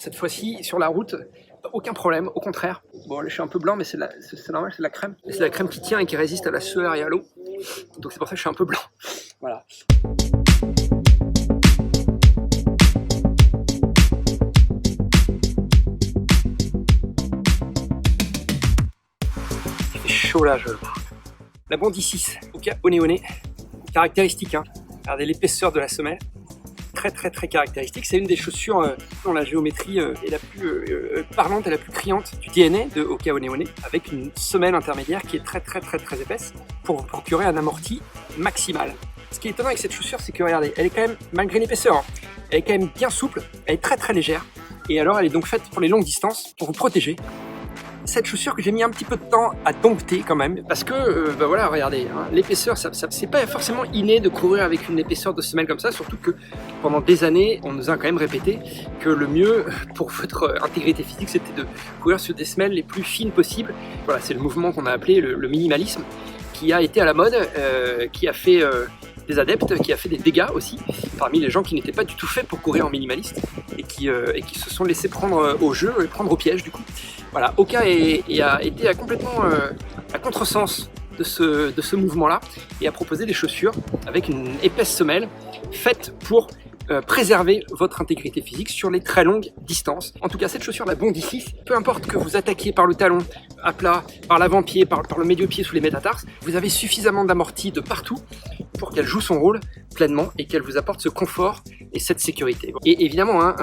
Cette fois-ci, sur la route, aucun problème, au contraire. Bon, là, je suis un peu blanc, mais c'est normal, c'est de la crème. C'est la crème qui tient et qui résiste à la sueur et à l'eau. Donc c'est pour ça que je suis un peu blanc. Voilà. Il fait chaud là, La Bondi 6, Hoka One One. Caractéristique, hein. Regardez l'épaisseur de la semelle. Très caractéristique. C'est une des chaussures dont la géométrie est la plus parlante et la plus criante du DNA de Hoka One One, avec une semelle intermédiaire qui est très épaisse pour vous procurer un amorti maximal. Ce qui est étonnant avec cette chaussure, c'est que regardez, elle est quand même, malgré l'épaisseur, hein, elle est quand même bien souple, elle est très légère, et alors elle est donc faite pour les longues distances, pour vous protéger. Cette chaussure que j'ai mis un petit peu de temps à dompter quand même, parce que, voilà, regardez, hein, l'épaisseur, c'est pas forcément inné de courir avec une épaisseur de semelle comme ça, surtout que pendant des années, on nous a quand même répété que le mieux pour votre intégrité physique, c'était de courir sur des semelles les plus fines possibles. Voilà, c'est le mouvement qu'on a appelé le minimalisme, qui a été à la mode, qui a fait des adeptes, qui a fait des dégâts aussi, parmi les gens qui n'étaient pas du tout faits pour courir en minimaliste, et qui se sont laissés prendre au jeu, et prendre au piège du coup. Voilà, Hoka a été complètement à contresens de ce mouvement-là, et a proposé des chaussures avec une épaisse semelle, faite pour préserver votre intégrité physique sur les très longues distances. En tout cas, cette chaussure, la Bondi 6, peu importe que vous attaquiez par le talon à plat, par l'avant-pied, par le médio-pied sous les métatarses, vous avez suffisamment d'amorti de partout pour qu'elle joue son rôle pleinement et qu'elle vous apporte ce confort et cette sécurité. Et évidemment, hein,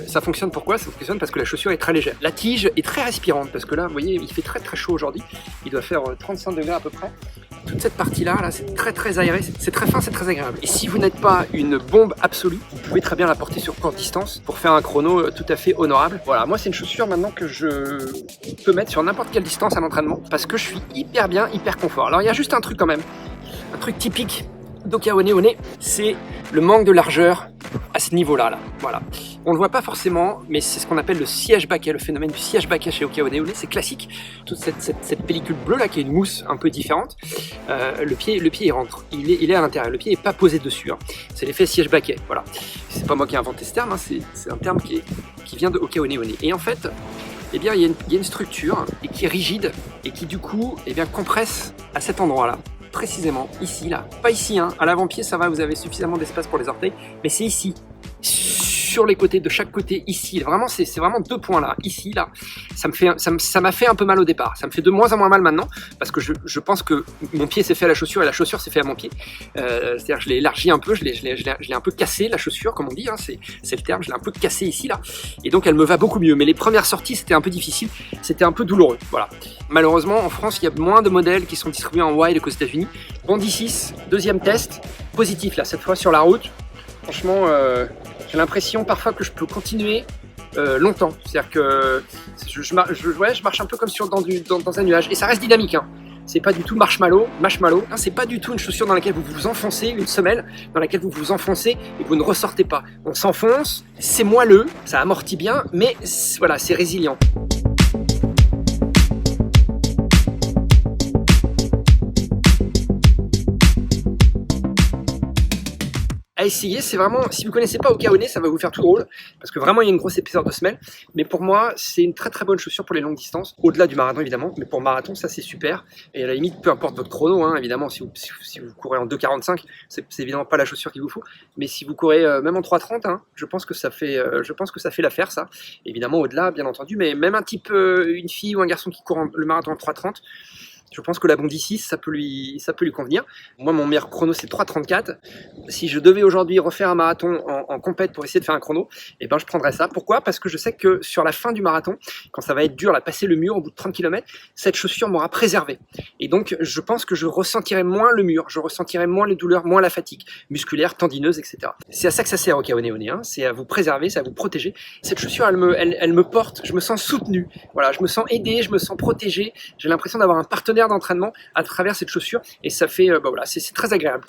ça fonctionne pourquoi? Ça fonctionne parce que la chaussure est très légère. La tige est très respirante parce que là, vous voyez, il fait très chaud aujourd'hui. Il doit faire 35 degrés à peu près. Toute cette partie-là, c'est très aéré, c'est très fin, c'est très agréable. Et si vous n'êtes pas une bombe absolue, vous pouvez très bien la porter sur courte distance pour faire un chrono tout à fait honorable. Voilà, moi c'est une chaussure maintenant que je peux mettre sur n'importe quelle distance à l'entraînement parce que je suis hyper bien, hyper confort. Alors il y a juste un truc quand même, un truc typique d'Hoka One One, c'est le manque de largeur à ce niveau-là. Voilà. On le voit pas forcément, mais c'est ce qu'on appelle le siège baquet, le phénomène du siège baquet chez Hoka One One, c'est classique. Toute cette pellicule bleue là qui est une mousse un peu différente, le pied il rentre, il est à l'intérieur, le pied est pas posé dessus, hein. C'est l'effet siège baquet, voilà. C'est pas moi qui ai inventé ce terme, hein, c'est un terme qui vient de Hoka One One. Et en fait, eh bien, il y a une structure et qui est rigide et qui du coup compresse à cet endroit-là. Précisément ici, là, pas ici, hein. À l'avant-pied ça va, vous avez suffisamment d'espace pour les orteils, mais c'est ici, sur les côtés, de chaque côté, ici, vraiment c'est vraiment deux points là, ici, là, ça m'a fait un peu mal au départ, ça me fait de moins en moins mal maintenant, parce que je pense que mon pied s'est fait à la chaussure et la chaussure s'est fait à mon pied, c'est-à-dire que je l'ai élargi un peu, je l'ai un peu cassé, la chaussure, comme on dit, hein, c'est le terme, je l'ai un peu cassé ici, là, et donc elle me va beaucoup mieux, mais les premières sorties c'était un peu difficile, c'était un peu douloureux, voilà. Malheureusement, en France, il y a moins de modèles qui sont distribués en wide qu'aux États-Unis. Bondi 6, deuxième test, positif là, cette fois sur la route. Franchement, j'ai l'impression parfois que je peux continuer longtemps. C'est-à-dire que je marche un peu comme dans un nuage. Et ça reste dynamique, hein. C'est pas du tout marshmallow, hein, c'est pas du tout une chaussure dans laquelle vous vous enfoncez, une semelle dans laquelle vous vous enfoncez et vous ne ressortez pas. On s'enfonce, c'est moelleux, ça amortit bien, mais voilà, c'est résilient. À essayer, c'est vraiment, si vous connaissez pas Hoka One, ça va vous faire tout drôle, parce que vraiment il y a une grosse épaisseur de semelle, mais pour moi c'est une très bonne chaussure pour les longues distances, au-delà du marathon évidemment, mais pour marathon ça c'est super, et à la limite peu importe votre chrono, hein, évidemment si vous courez en 2,45, c'est évidemment pas la chaussure qu'il vous faut, mais si vous courez même en 3,30, hein, je pense que ça fait l'affaire ça, évidemment au-delà bien entendu, mais même un type, une fille ou un garçon qui court le marathon en 3,30, je pense que la Bondi 6, ça peut lui convenir. Moi, mon meilleur chrono, c'est 3,34. Si je devais aujourd'hui refaire un marathon en compète pour essayer de faire un chrono, eh ben, je prendrais ça. Pourquoi? Parce que je sais que sur la fin du marathon, quand ça va être dur, là, passer le mur au bout de 30 km, cette chaussure m'aura préservé. Et donc, je pense que je ressentirai moins le mur, je ressentirai moins les douleurs, moins la fatigue musculaire, tendineuse, etc. C'est à ça que ça sert, Hoka One One, hein. C'est à vous préserver, c'est à vous protéger. Cette chaussure, elle me porte, je me sens soutenu. Voilà, je me sens aidé, je me sens protégé. J'ai l'impression d'avoir un partenaire d'entraînement à travers cette chaussure et ça fait, voilà, c'est très agréable.